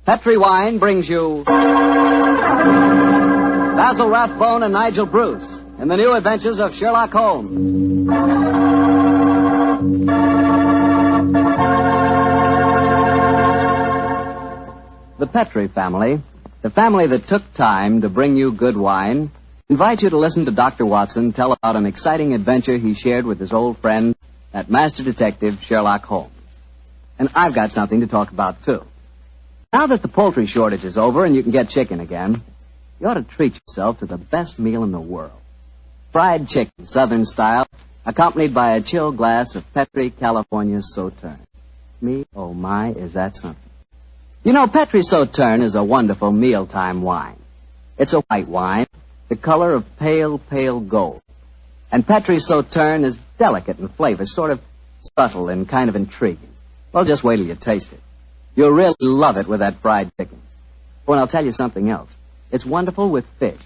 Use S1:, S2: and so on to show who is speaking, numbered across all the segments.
S1: Petri Wine brings you Basil Rathbone and Nigel Bruce in the new adventures of Sherlock Holmes. The Petri family, the family that took time to bring you good wine, invite you to listen to Dr. Watson tell about an exciting adventure he shared with his old friend, that master detective, Sherlock Holmes. And I've got something to talk about, too. Now that the poultry shortage is over and you can get chicken again, you ought to treat yourself to the best meal in the world. Fried chicken, Southern style, accompanied by a chill glass of Petri California Sauterne. Me, oh my, is that something. You know, Petri Sauterne is a wonderful mealtime wine. It's a white wine, the color of pale, pale gold. And Petri Sauterne is delicate in flavor, sort of subtle and kind of intriguing. Well, just wait till you taste it. You'll really love it with that fried chicken. Oh, and I'll tell you something else. It's wonderful with fish.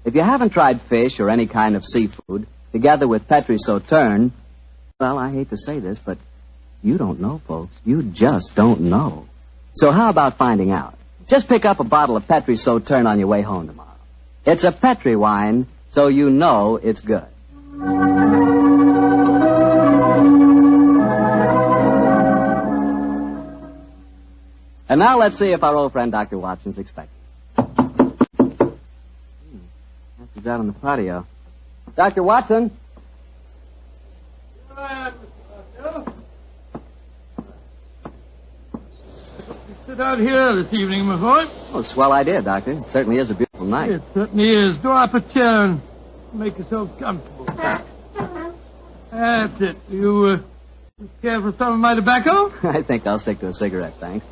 S1: If you haven't tried fish or any kind of seafood, together with Petri Sauterne, well, I hate to say this, but you don't know, folks. You just don't know. So how about finding out? Just pick up a bottle of Petri Sauterne on your way home tomorrow. It's a Petri wine, so you know it's good. And now let's see if our old friend Dr. Watson's expecting. He's out on the patio. Dr. Watson?
S2: Here I am, Mr. Doyle. Sit out here this evening, my boy.
S1: Oh, swell idea, Doctor. It certainly is a beautiful night.
S2: It certainly is. Draw up a chair and make yourself comfortable. That's it. You care for some of my tobacco?
S1: I think I'll stick to a cigarette, thanks.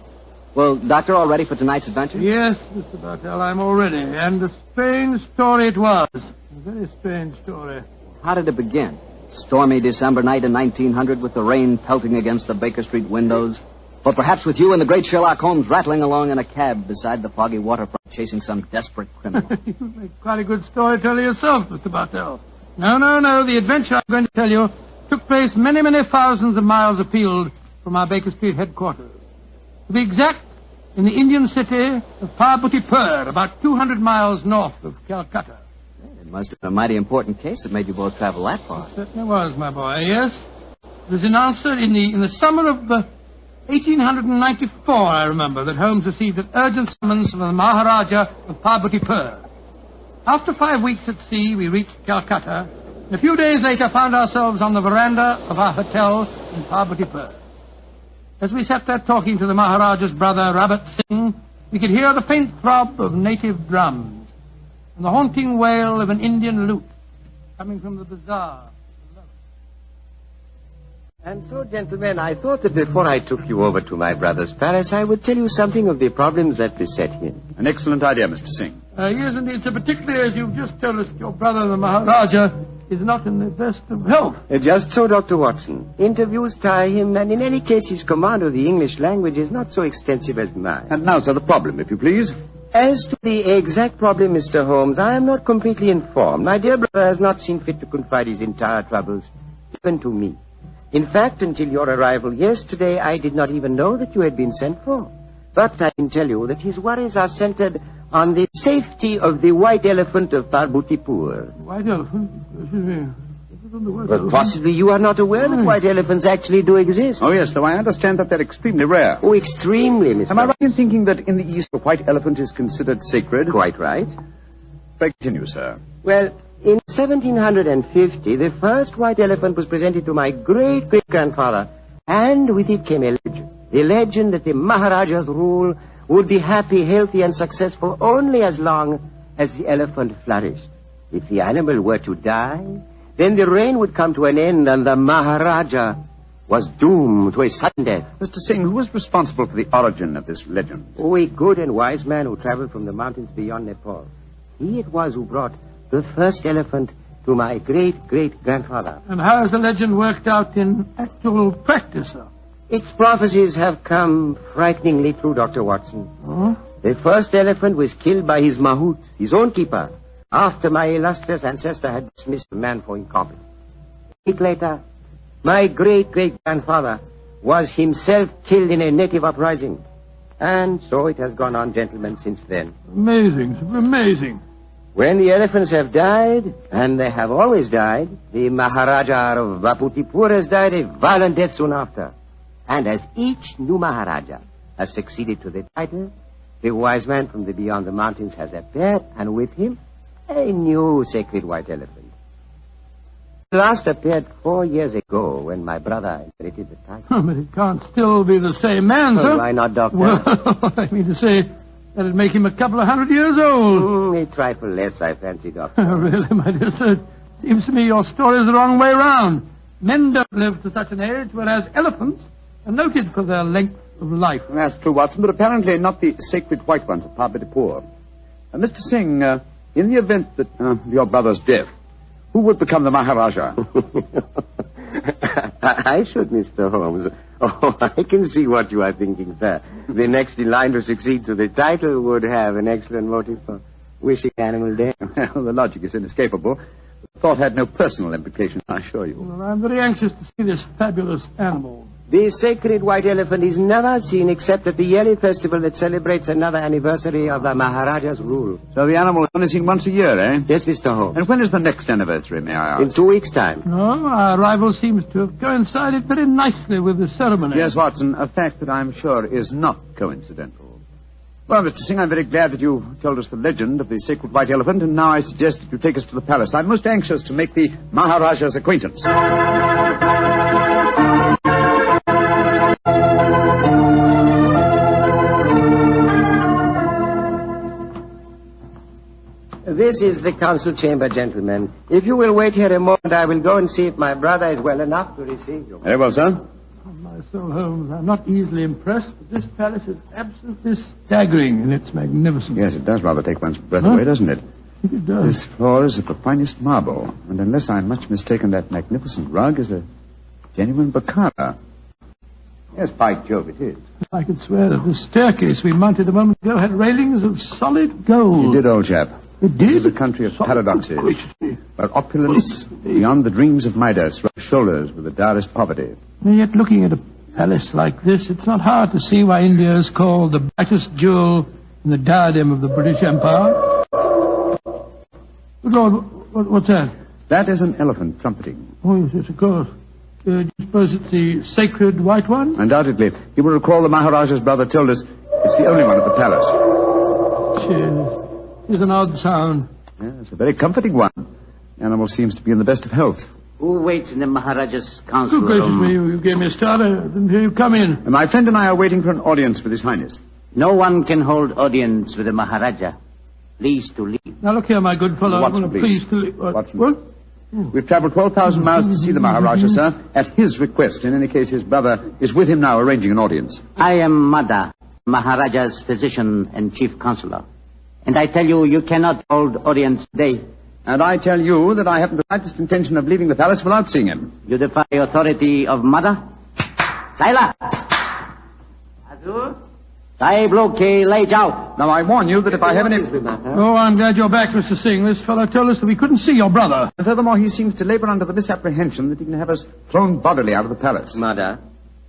S1: Well, Doctor, all ready for tonight's adventure?
S2: Yes, Mr. Bartell, I'm all ready. And a strange story it was. A very strange story.
S1: How did it begin? Stormy December night in 1900 with the rain pelting against the Baker Street windows? Or perhaps with you and the great Sherlock Holmes rattling along in a cab beside the foggy waterfront chasing some desperate criminal?
S2: You make quite a good storyteller yourself, Mr. Bartell. No. The adventure I'm going to tell you took place many, many thousands of miles afield from our Baker Street headquarters. To be exact, in the Indian city of Parbutipur, about 200 miles north of Calcutta.
S1: It must have been a mighty important case that made you both travel that far.
S2: It certainly was, my boy, yes. It was announced in the summer of 1894, I remember, that Holmes received an urgent summons from the Maharaja of Parbutipur. After 5 weeks at sea, we reached Calcutta, and a few days later found ourselves on the veranda of our hotel in Parbutipur. As we sat there talking to the Maharaja's brother, Rabat Singh, we could hear the faint throb of native drums and the haunting wail of an Indian lute coming from the bazaar.
S3: And so, gentlemen, I thought that before I took you over to my brother's palace, I would tell you something of the problems that beset him.
S4: An excellent idea, Mr. Singh.
S2: Yes, indeed, sir, particularly as you've just told us your brother, the Maharaja, is not in the best of health.
S3: Just so, Dr. Watson. Interviews tire him, and in any case, his command of the English language is not so extensive as mine.
S4: And now, sir, the problem, if you please.
S3: As to the exact problem, Mr. Holmes, I am not completely informed. My dear brother has not seen fit to confide his entire troubles, even to me. In fact, until your arrival yesterday, I did not even know that you had been sent for. But I can tell you that his worries are centered on the safety of the white elephant of Parbutipur.
S2: White elephant? Excuse me.
S3: But possibly you are not aware that white elephants actually do exist.
S4: Oh, yes, though I understand that they're extremely rare.
S3: Oh, extremely, Mr.
S4: Am I right in thinking that in the East a white elephant is considered sacred?
S3: Quite right.
S4: Pray continue, sir.
S3: Well, in 1750, the first white elephant was presented to my great-great-grandfather, and with it came a legend. The legend that the Maharaja's rule would be happy, healthy, and successful only as long as the elephant flourished. If the animal were to die, then the reign would come to an end, and the Maharaja was doomed to a sudden death.
S4: Mr. Singh, who was responsible for the origin of this legend?
S3: Oh, a good and wise man who traveled from the mountains beyond Nepal. He it was who brought the first elephant to my great-great-grandfather.
S2: And how has the legend worked out in actual practice, sir?
S3: Its prophecies have come frighteningly true, Dr. Watson.
S2: Oh?
S3: The first elephant was killed by his mahout, his own keeper, after my illustrious ancestor had dismissed the man for incompetent. A week later, my great-great-grandfather was himself killed in a native uprising. And so it has gone on, gentlemen, since then.
S2: Amazing, amazing.
S3: When the elephants have died, and they have always died, the Maharaja of Vaputipur has died a violent death soon after. And as each new Maharaja has succeeded to the title, the wise man from the beyond the mountains has appeared, and with him, a new sacred white elephant. He last appeared 4 years ago when my brother inherited the title.
S2: But it can't still be the same man, sir.
S3: Why not, Doctor?
S2: Well, I mean to say, that'd make him a couple of 100 years old.
S3: A trifle less, I fancy, Doctor.
S2: Really, my dear sir, seems to me your story's the wrong way round. Men don't live to such an age, whereas elephants are noted for their length of life.
S4: That's true, Watson, but apparently not the sacred white ones of Parbatipur. Mr. Singh, in the event that your brother's death, who would become the Maharaja?
S3: I should, Mr. Holmes. Oh, I can see what you are thinking, sir. The next in line to succeed to the title would have an excellent motive for wishing animal death.
S4: Well, the logic is inescapable. The thought had no personal implication, I assure you.
S2: Well, I'm very anxious to see this fabulous animal.
S3: The sacred white elephant is never seen except at the yearly festival that celebrates another anniversary of the Maharaja's rule.
S4: So the animal is only seen once a year, eh?
S3: Yes, Mr. Holmes.
S4: And when is the next anniversary, may I ask?
S3: In 2 weeks' time.
S2: Oh, our arrival seems to have coincided very nicely with the ceremony.
S4: Yes, Watson, a fact that I'm sure is not coincidental. Well, Mr. Singh, I'm very glad that you told us the legend of the sacred white elephant, and now I suggest that you take us to the palace. I'm most anxious to make the Maharaja's acquaintance.
S3: This is the council chamber, gentlemen. If you will wait here a moment, I will go and see if my brother is well enough to receive you.
S4: Very well, sir.
S2: On my soul, Holmes, I'm not easily impressed, but this palace is absolutely staggering in its magnificence.
S4: Yes, it does rather take one's breath away, doesn't it?
S2: I think it does.
S4: This floor is of the finest marble, and unless I'm much mistaken, that magnificent rug is a genuine Baccara. Yes, by Jove, it is.
S2: I could swear that the staircase we mounted a moment ago had railings of solid gold.
S4: You did, old chap.
S2: It did?
S4: This is a country of paradoxes, where opulence beyond the dreams of Midas rubs shoulders with the direst poverty.
S2: And yet, looking at a palace like this, it's not hard to see why India is called the brightest jewel in the diadem of the British Empire. Good Lord, what's that?
S4: That is an elephant trumpeting.
S2: Oh, yes, of course. Do you suppose it's the sacred white one?
S4: Undoubtedly. You will recall the Maharaja's brother told us it's the only one at the palace.
S2: Cheers. It's an odd sound.
S4: Yes, a very comforting one. The animal seems to be in the best of health.
S1: Who waits in the Maharaja's council
S2: Good gracious
S1: room?
S2: me, you gave me a start. I didn't hear you come in.
S4: And my friend and I are waiting for an audience with His Highness.
S1: No one can hold audience with the Maharaja. Please to leave.
S2: Now, look here, my good fellow.
S4: Watson,
S2: I'm
S4: please.
S2: pleased to leave.
S4: Watson.
S2: What?
S4: We've traveled 12,000 miles to see the Maharaja, sir, at his request. In any case, his brother is with him now arranging an audience.
S1: I am Mada, Maharaja's physician and chief counselor. And I tell you, you cannot hold audience today.
S4: And I tell you that I haven't the slightest intention of leaving the palace without seeing him.
S1: You defy the authority of Mada? Saila! Azur? Sahib Log ke lai jao.
S4: Now, I warn you that if I have any...
S2: Oh, I'm glad you're back, Mr. Singh. This fellow told us that we couldn't see your brother.
S4: And furthermore, he seems to labor under the misapprehension that he can have us thrown bodily out of the palace.
S3: Mother,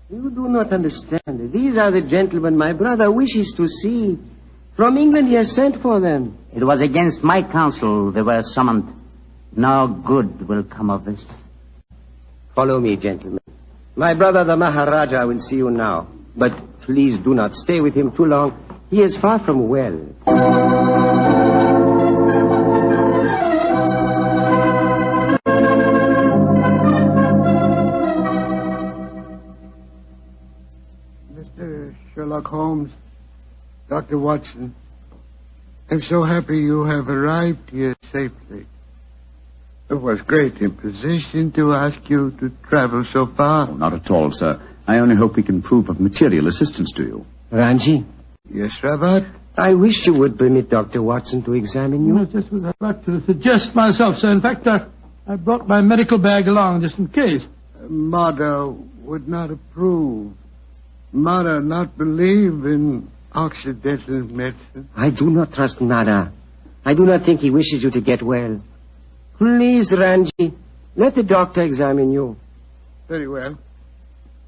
S3: you do not understand. These are the gentlemen my brother wishes to see. From England he has sent for them.
S1: It was against my counsel they were summoned. No good will come of this.
S3: Follow me, gentlemen. My brother, the Maharaja, will see you now. But please do not stay with him too long. He is far from well.
S5: Mr. Sherlock Holmes, Dr. Watson, I'm so happy you have arrived here safely. It was great imposition to ask you to travel so far.
S4: Oh, not at all, sir. I only hope we can prove of material assistance to you.
S3: Ranji,
S5: Yes, Rabat?
S3: I wish you would permit Dr. Watson to examine you.
S2: No, just was about to suggest myself, sir. In fact, I brought my medical bag along just in case.
S5: Mother would not approve. Mother not believe in Occidental medicine.
S3: I do not trust Nada. I do not think he wishes you to get well. Please, Ranji, let the doctor examine you.
S5: Very well.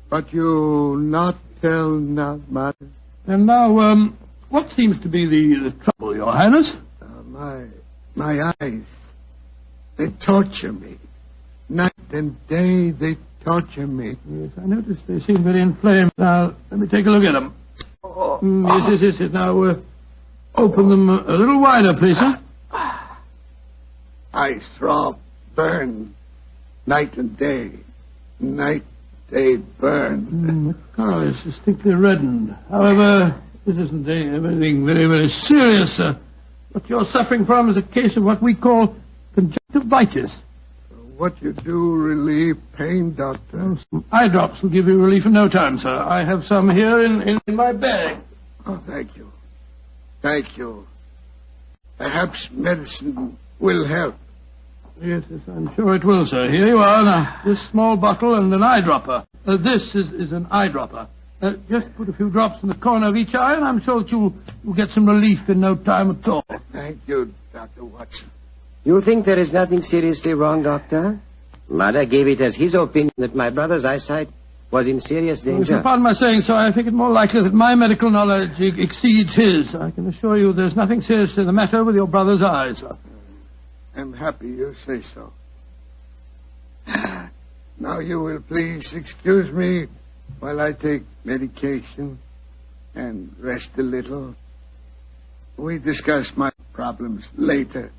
S5: But you not tell not Mother.
S2: And now, what seems to be the trouble, Your Highness?
S5: My eyes, they torture me. Night and day, they torture me.
S2: Yes, I noticed they seem very inflamed. Now, let me take a look at them. Yes. Now, open them a little wider, please, sir.
S5: I throb, burn, night and day. Night, day, burn.
S2: The color is distinctly reddened. However, this isn't anything very, very serious, sir. What you're suffering from is a case of what we call conjunctivitis.
S5: What you do relieve pain, Doctor?
S2: Some eye drops will give you relief in no time, sir. I have some here in my bag.
S5: Oh, thank you. Thank you. Perhaps medicine will help.
S2: Yes, I'm sure it will, sir. Here you are. Now, this small bottle and an eyedropper. This is an eyedropper. Just put a few drops in the corner of each eye, and I'm sure that you'll get some relief in no time at all.
S5: Thank you, Dr. Watson.
S3: You think there is nothing seriously wrong, Doctor? Mother gave it as his opinion that my brother's eyesight was in serious danger.
S2: Pardon my saying so, I think it more likely that my medical knowledge exceeds his. I can assure you there's nothing seriously the matter with your brother's eyes, sir.
S5: I'm happy you say so. Now you will please excuse me while I take medication and rest a little. We discuss my problems later.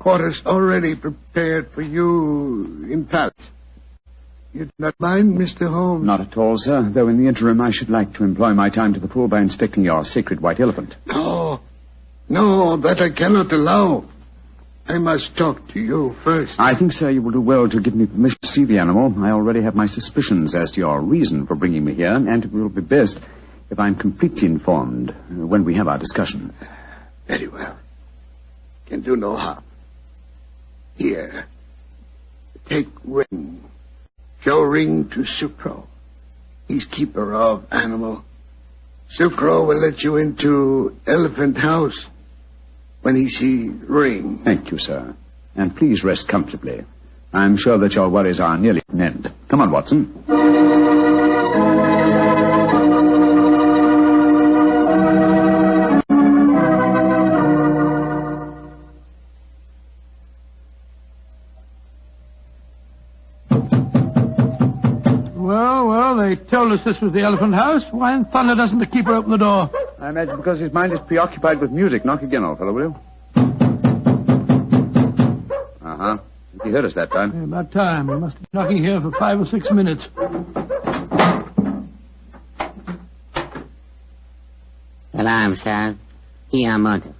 S5: Quarters already prepared for you in palace. You do not mind, Mr. Holmes?
S4: Not at all, sir, though in the interim I should like to employ my time to the full by inspecting your sacred white elephant.
S5: No, that I cannot allow. I must talk to you first.
S4: I think, sir, you will do well to give me permission to see the animal. I already have my suspicions as to your reason for bringing me here, and it will be best if I'm completely informed when we have our discussion.
S5: Very well. Can do no harm. Here, take ring. Show ring to Sucro. He's keeper of animal. Sucro will let you into elephant house when he see ring.
S4: Thank you, sir. And please rest comfortably. I'm sure that your worries are nearly at an end. Come on, Watson.
S2: Well, they told us this was the elephant house. Why in thunder doesn't the keeper open the door?
S4: I imagine because his mind is preoccupied with music. Knock again, old fellow, will you? Uh-huh. He heard us that time.
S2: Yeah, about time. We must have been knocking here for 5 or 6 minutes.
S6: Salam, sir. Here, mother.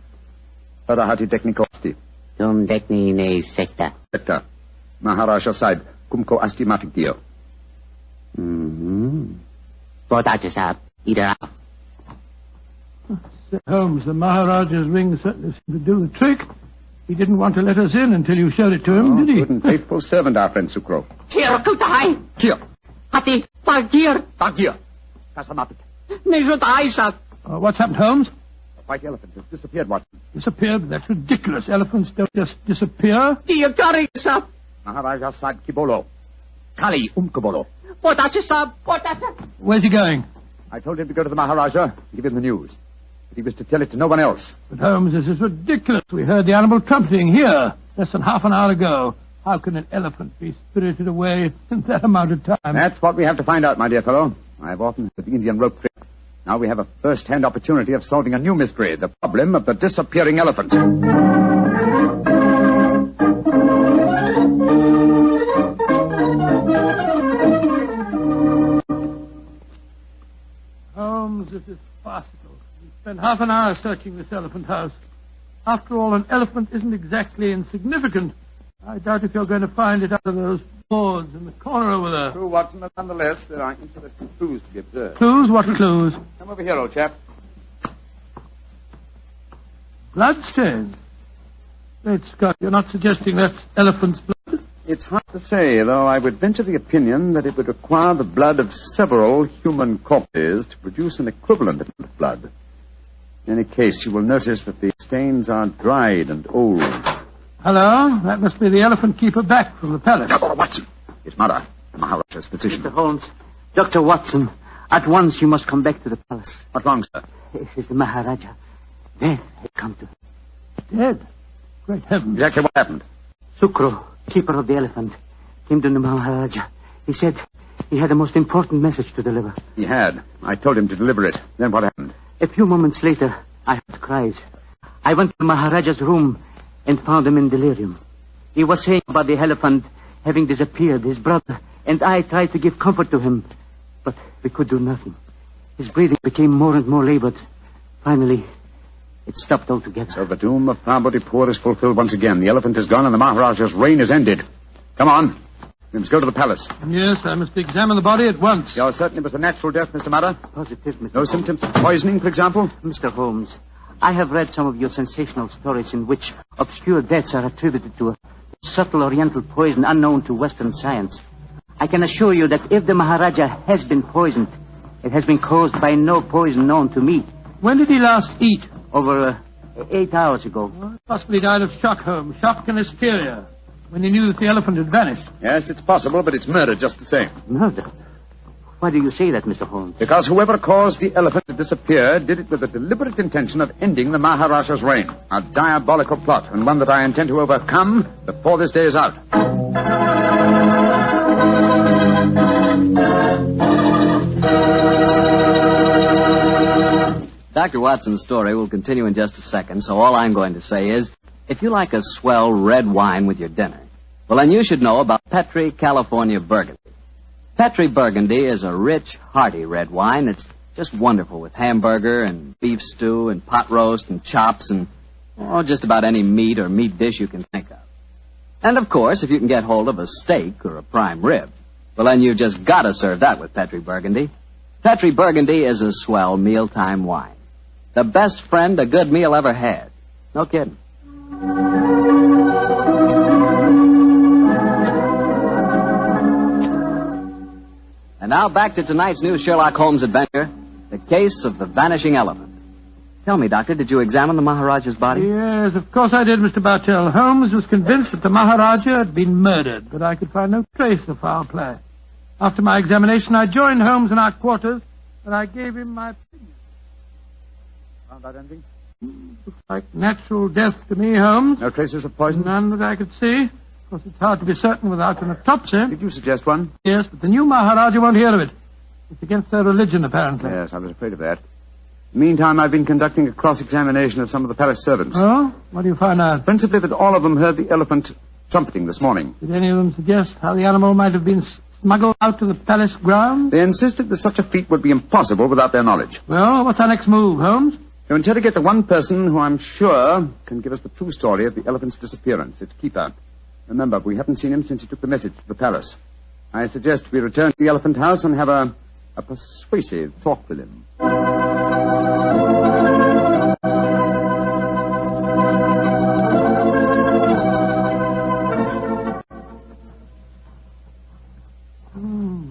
S4: Parahati tekniko asti.
S6: Tum dekni ne sekta.
S4: Sekta. Maharaja Sahib, kumko asti mafikio.
S6: Potato, sir. Either up.
S2: Sir Holmes, the Maharaja's ring certainly seemed to do the trick. He didn't want to let us in until you showed it to him, did he?
S4: Good and faithful servant, our friend Sucro.
S6: Here, kutai.
S4: Here.
S6: Hati, pagir.
S4: Here. Kasamapik.
S6: Nejutai, sir.
S2: What's happened, Holmes?
S4: The white elephant has disappeared, Watson.
S2: Disappeared? That's ridiculous. Elephants don't just disappear.
S6: Dear Curry, sir.
S4: Maharaja Sahib Kibolo. Kali Umkabolo.
S6: Potato, sir. Potato.
S2: Where's he going?
S4: I told him to go to the Maharaja and give him the news. But he was to tell it to no one else.
S2: But, Holmes, this is ridiculous. We heard the animal trumpeting here less than half an hour ago. How can an elephant be spirited away in that amount of time?
S4: That's what we have to find out, my dear fellow. I've often heard the Indian rope trick. Now we have a first-hand opportunity of solving a new mystery, the problem of the disappearing elephant.
S2: Holmes, this is farcical. We spent half an hour searching this elephant house. After all, an elephant isn't exactly insignificant. I doubt if you're going to find it out of those boards in the corner over there.
S4: True, Watson, but nonetheless, there are interesting clues to be observed.
S2: Clues? What clues?
S4: Come over here, old chap.
S2: Bloodstains. Great Scott, you're not suggesting that's elephant's blood?
S4: It's hard to say, though I would venture the opinion that it would require the blood of several human corpses to produce an equivalent of blood. In any case, you will notice that the stains are dried and old.
S2: Hello? That must be the elephant keeper back from the palace.
S4: Watson, it's Mara, the Maharaja's physician.
S6: Mr. Holmes, Dr. Watson,
S7: At once you must come back to the palace.
S4: What's wrong, sir?
S7: It is the Maharaja. Death has come to him.
S2: Dead? Great heavens.
S4: Exactly what happened?
S7: Sukro, keeper of the elephant, came to the Maharaja. He said he had a most important message to deliver.
S4: He had. I told him to deliver it. Then what happened?
S7: A few moments later, I heard cries. I went to the Maharaja's room and found him in delirium. He was saying about the elephant having disappeared, his brother, and I tried to give comfort to him, but we could do nothing. His breathing became more and more labored. Finally, it stopped altogether.
S4: So the doom of Parbotipur is fulfilled once again. The elephant is gone and the Maharaja's reign is ended. Come on. We must go to the palace.
S2: Yes, I must examine the body at once.
S4: You're certain it was a natural death, Mr. Mudder?
S7: Positive, Mr.
S4: No
S7: Holmes.
S4: symptoms of poisoning, for example?
S7: Mr. Holmes, I have read some of your sensational stories in which obscure deaths are attributed to a subtle oriental poison unknown to Western science. I can assure you that if the Maharaja has been poisoned, it has been caused by no poison known to me.
S2: When did he last eat?
S7: Over 8 hours ago.
S2: Possibly died of shock, Holmes. Shock and hysteria. When he knew that the elephant had vanished.
S4: Yes, it's possible, but it's murder just the same.
S7: Murder? Why do you say that, Mr. Holmes?
S4: Because whoever caused the elephant to disappear did it with a deliberate intention of ending the Maharaja's reign. A diabolical plot, and one that I intend to overcome before this day is out.
S1: Dr. Watson's story will continue in just a second, so all I'm going to say is, if you like a swell red wine with your dinner, well, then you should know about Petri California Burgundy. Petri Burgundy is a rich, hearty red wine that's just wonderful with hamburger and beef stew and pot roast and chops and just about any meat or meat dish you can think of. And, of course, if you can get hold of a steak or a prime rib, well, then you've just got to serve that with Petri Burgundy. Petri Burgundy is a swell mealtime wine. The best friend a good meal ever had. No kidding. And now back to tonight's new Sherlock Holmes adventure, the case of the vanishing elephant. Tell me, Doctor, did you examine the Maharaja's body?
S2: Yes, of course I did, Mr. Bartell. Holmes was convinced that the Maharaja had been murdered, but I could find no trace of foul play. After my examination, I joined Holmes in our quarters, and I gave him my opinion.
S4: Found out anything?
S2: Looks like natural death to me, Holmes.
S4: No traces of poison?
S2: None that I could see. Of course, it's hard to be certain without an autopsy.
S4: Did you suggest one?
S2: Yes, but the new Maharaja won't hear of it. It's against their religion, apparently.
S4: Yes, I was afraid of that. Meantime, I've been conducting a cross-examination of some of the palace servants.
S2: Oh? What do you find out?
S4: Principally that all of them heard the elephant trumpeting this morning.
S2: Did any of them suggest how the animal might have been smuggled out to the palace grounds?
S4: They insisted that such a feat would be impossible without their knowledge.
S2: Well, what's our next move, Holmes?
S4: To interrogate the one person who I'm sure can give us the true story of the elephant's disappearance, its keeper. Remember, we haven't seen him since he took the message to the palace. I suggest we return to the elephant house and have a persuasive talk with him.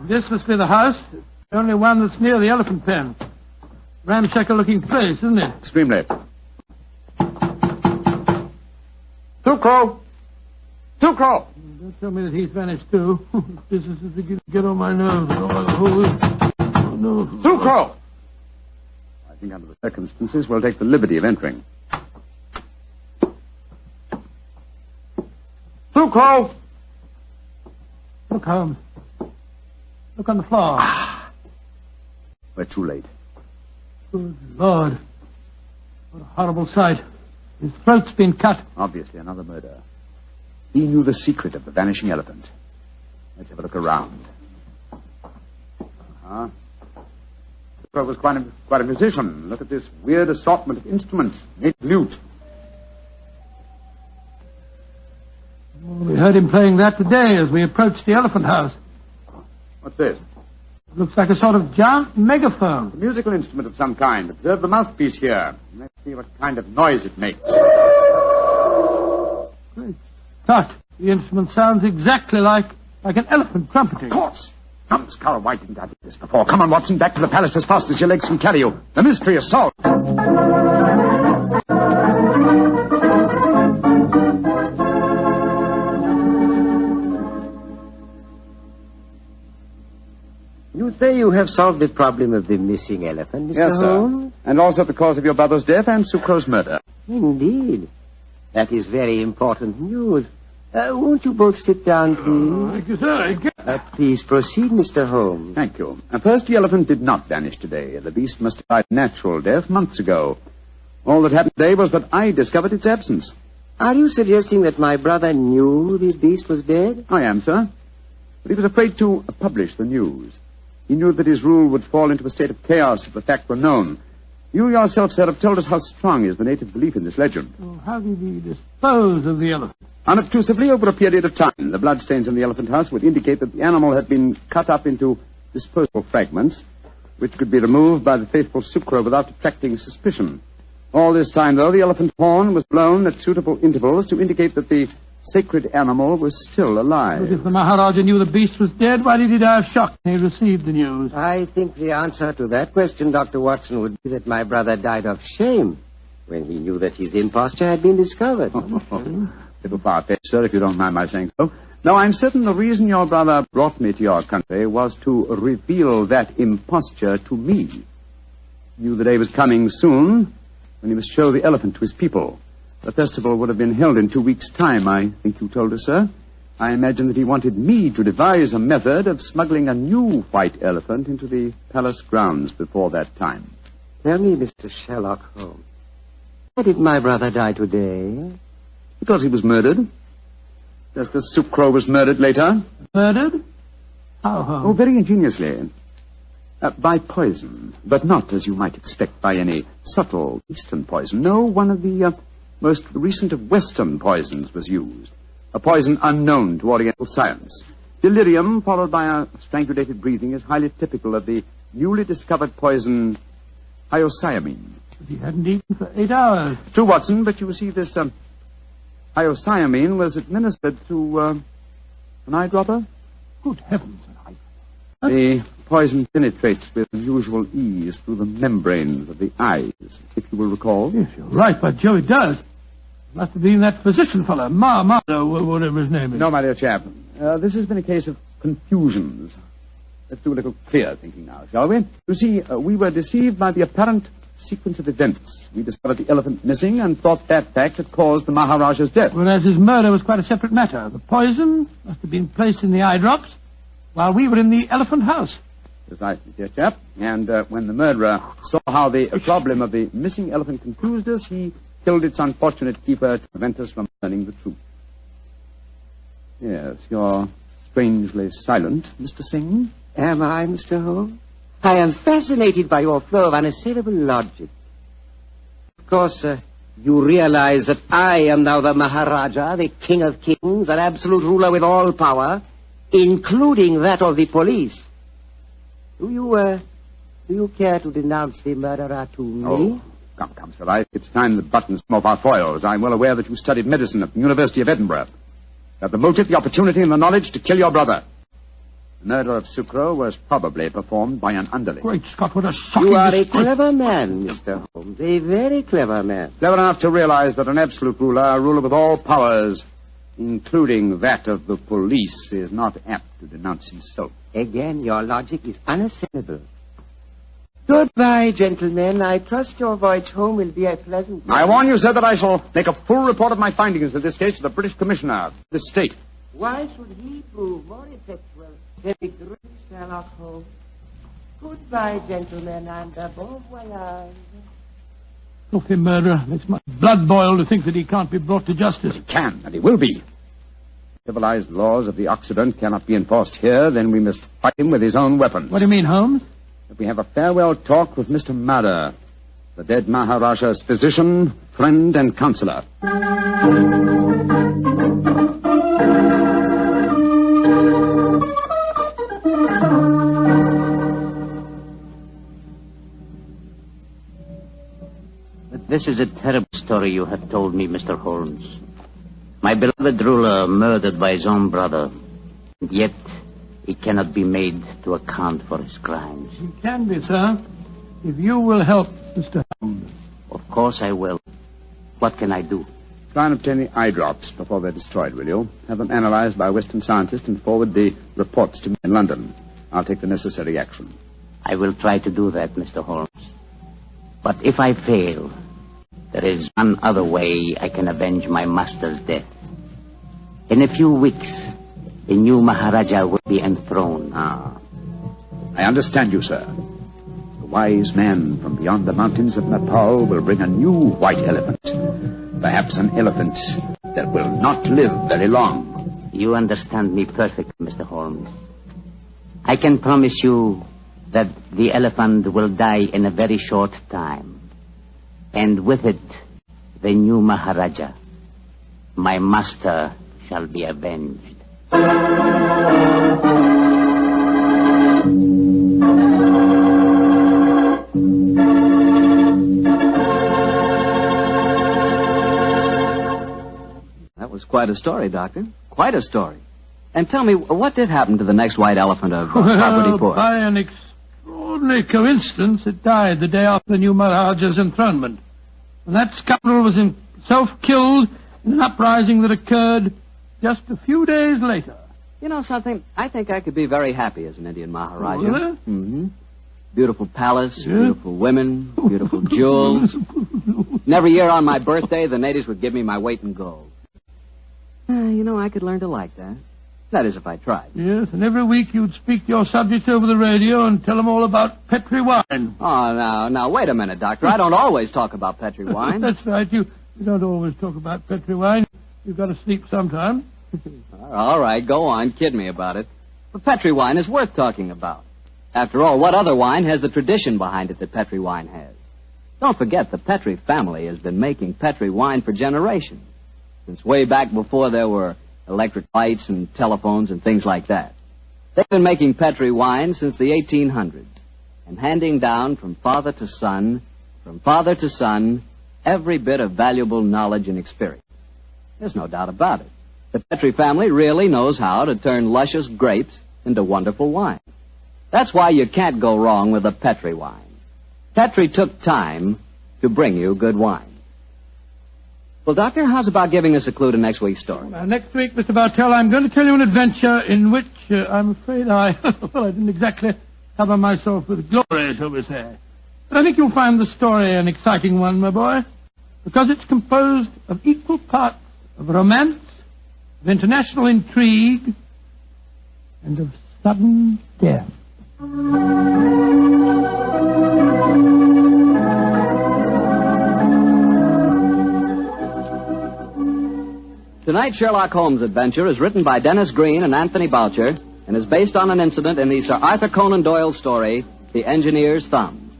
S2: This must be the house. The only one that's near the elephant pen. Ramshackle-looking place, isn't it?
S4: Extremely. Sukro! Sukro!
S2: Don't tell me that he's vanished, too. This is beginning to get on my nerves. Oh, no.
S4: Sukro! I think under the circumstances, we'll take the liberty of entering. Sukro!
S2: Look, Holmes. Look on the floor.
S4: We're too late.
S2: Good Lord. What a horrible sight. His throat's been cut.
S4: Obviously another murder. He knew the secret of the vanishing elephant. Let's have a look around. He was quite a musician. Look at this weird assortment of instruments. Native lute.
S2: We heard him playing that today as we approached the elephant house.
S4: What's this?
S2: Looks like a sort of giant megaphone.
S4: A musical instrument of some kind. Observe the mouthpiece here. Let's see what kind of noise it makes.
S2: Great Scott. The instrument sounds exactly like an elephant trumpeting.
S4: Of course. Numbskull, why didn't I do this before? Come on, Watson, back to the palace as fast as your legs can carry you. The mystery is solved.
S3: You say you have have solved the problem of the missing elephant, Mr.
S4: Yes,
S3: Holmes?
S4: sir. And also the cause of your brother's death and Sucro's murder.
S3: Indeed. That is very important news. Won't you both sit down, please?
S2: Thank you, sir.
S3: Please proceed, Mr. Holmes.
S4: Thank you. First, the elephant did not vanish today. The beast must have died natural death months ago. All that happened today was that I discovered its absence.
S3: Are you suggesting that my brother knew the beast was dead?
S4: I am, sir. But he was afraid to publish the news. He knew that his rule would fall into a state of chaos if the fact were known. You yourself, sir, have told us how strong is the native belief in this legend.
S2: So how did he dispose of the elephant?
S4: Unobtrusively, over a period of time, the bloodstains in the elephant house would indicate that the animal had been cut up into disposable fragments, which could be removed by the faithful Sucro without attracting suspicion. All this time, though, the elephant horn was blown at suitable intervals to indicate that the sacred animal was still alive.
S2: But if the Maharaja knew the beast was dead, why did he die of shock when he received the news?
S3: I think the answer to that question, Dr. Watson, would be that my brother died of shame when he knew that his imposture had been discovered.
S4: Little far-fetched, sir, if you don't mind my saying so. Now, I'm certain the reason your brother brought me to your country was to reveal that imposture to me. He knew the day was coming soon when he must show the elephant to his people. The festival would have been held in 2 weeks' time, I think you told us, sir. I imagine that he wanted me to devise a method of smuggling a new white elephant into the palace grounds before that time.
S3: Tell me, Mr. Sherlock Holmes, why did my brother die today?
S4: Because he was murdered. Just as Sucro was murdered later.
S2: Murdered? How, Holmes?
S4: Oh, very ingeniously. By poison, but not, as you might expect, by any subtle Eastern poison. No, one of the most recent of Western poisons was used. A poison unknown to Oriental science. Delirium, followed by a strangulated breathing, is highly typical of the newly discovered poison hyoscyamine.
S2: But he hadn't eaten for 8 hours.
S4: True, Watson, but you see, this hyoscyamine was administered to an eyedropper.
S2: Good heavens.
S4: The poison penetrates with unusual ease through the membranes of the eyes, if you will recall.
S2: Yes, you're right, by Joe, it does. It must have been that physician fellow, whatever his name is.
S4: No, my dear chap. This has been a case of confusions. Let's do a little clear thinking now, shall we? You see, we were deceived by the apparent sequence of events. We discovered the elephant missing and thought that fact had caused the Maharaja's death.
S2: Whereas his murder was quite a separate matter. The poison must have been placed in the eye drops while we were in the elephant house.
S4: Precisely, dear chap. And when the murderer saw how the problem of the missing elephant confused us, he killed its unfortunate keeper to prevent us from learning the truth. Yes, you're strangely silent, Mr. Singh.
S3: Am I, Mr. Holmes? I am fascinated by your flow of unassailable logic. Of course, you realize that I am now the Maharaja, the King of Kings, an absolute ruler with all power, including that of the police. Do you care to denounce the murderer to me?
S4: Oh, come, sir. It's time the buttons come off our foils. I'm well aware that you studied medicine at the University of Edinburgh. You have the motive, the opportunity, and the knowledge to kill your brother. The murder of Sucro was probably performed by an underling.
S2: Great Scott, what a shocking
S3: You are a
S2: disgrace.
S3: clever man, Mr. Holmes, a very clever man.
S4: Clever enough to realize that an absolute ruler, a ruler with all powers, including that of the police, is not apt to denounce himself.
S3: Again, your logic is unassailable. Goodbye, gentlemen. I trust your voyage home will be a pleasant one.
S4: I warn you, sir, that I shall make a full report of my findings in this case to the British Commissioner of this state.
S3: Why should he prove more effectual than the great Sherlock Holmes? Goodbye, gentlemen, and bon voyage.
S2: Filthy murderer. Makes my blood boil to think that he can't be brought to justice.
S4: He can, and he will be. Civilized laws of the Occident cannot be enforced here, then we must fight him with his own weapons.
S2: What do you mean, Holmes?
S4: If we have a farewell talk with Mr. Madder, the dead Maharaja's physician, friend, and counselor.
S7: But this is a terrible story you have told me, Mr. Holmes. My beloved ruler murdered by his own brother, and yet he cannot be made to account for his crimes.
S2: He can be, sir, if you will help Mr. Holmes.
S7: Of course I will. What can I do?
S4: Try and obtain the eye drops before they're destroyed, will you? Have them analyzed by a Western scientist and forward the reports to me in London. I'll take the necessary action.
S7: I will try to do that, Mr. Holmes. But if I fail, there is one other way I can avenge my master's death. In a few weeks, a new Maharaja will be enthroned.
S4: I understand you, sir. The wise man from beyond the mountains of Nepal will bring a new white elephant. Perhaps an elephant that will not live very long.
S7: You understand me perfectly, Mr. Holmes. I can promise you that the elephant will die in a very short time. And with it, the new Maharaja. My master shall be avenged.
S1: That was quite a story, Doctor. Quite a story. And tell me, what did happen to the next white elephant of Parvati-pur?
S2: By an extraordinary coincidence, it died the day after the new Maharaja's enthronement. And that scoundrel was himself killed in an uprising that occurred just a few days later.
S1: You know something? I think I could be very happy as an Indian Maharaja.
S2: Oh, really?
S1: Mm-hmm. Beautiful palace, beautiful women, beautiful jewels. And every year on my birthday, the natives would give me my weight in gold. You know, I could learn to like that. That is, if I tried.
S2: Yes, and every week you'd speak to your subjects over the radio and tell them all about Petri wine.
S1: Oh, now, wait a minute, Doctor. I don't always talk about Petri wine.
S2: That's right. You don't always talk about Petri wine. You've got to sleep sometime.
S1: All right, go on. Kid me about it. But Petri wine is worth talking about. After all, what other wine has the tradition behind it that Petri wine has? Don't forget, the Petri family has been making Petri wine for generations. Since way back before there were electric lights and telephones and things like that. They've been making Petri wine since the 1800s and handing down from father to son, every bit of valuable knowledge and experience. There's no doubt about it. The Petri family really knows how to turn luscious grapes into wonderful wine. That's why you can't go wrong with a Petri wine. Petri took time to bring you good wine. Well, Doctor, how's about giving us a clue to next week's story?
S2: Now, next week, Mr. Bartell, I'm going to tell you an adventure in which I'm afraid I didn't exactly cover myself with glory, shall we say. But I think you'll find the story an exciting one, my boy, because it's composed of equal parts of romance, of international intrigue, and of sudden death.
S1: Tonight's Sherlock Holmes adventure is written by Dennis Green and Anthony Boucher and is based on an incident in the Sir Arthur Conan Doyle story, The Engineer's Thumb.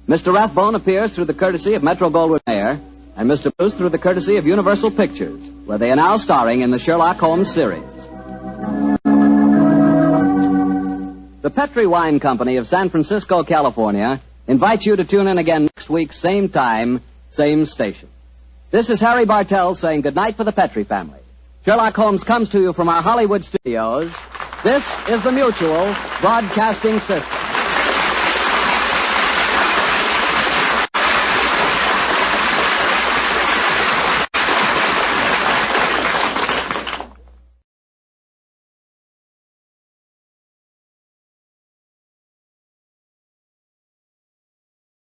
S1: Mr. Rathbone appears through the courtesy of Metro-Goldwyn-Mayer and Mr. Bruce through the courtesy of Universal Pictures, where they are now starring in the Sherlock Holmes series. The Petri Wine Company of San Francisco, California, invites you to tune in again next week, same time, same station. This is Harry Bartell saying goodnight for the Petri family. Sherlock Holmes comes to you from our Hollywood studios. This is the Mutual Broadcasting System.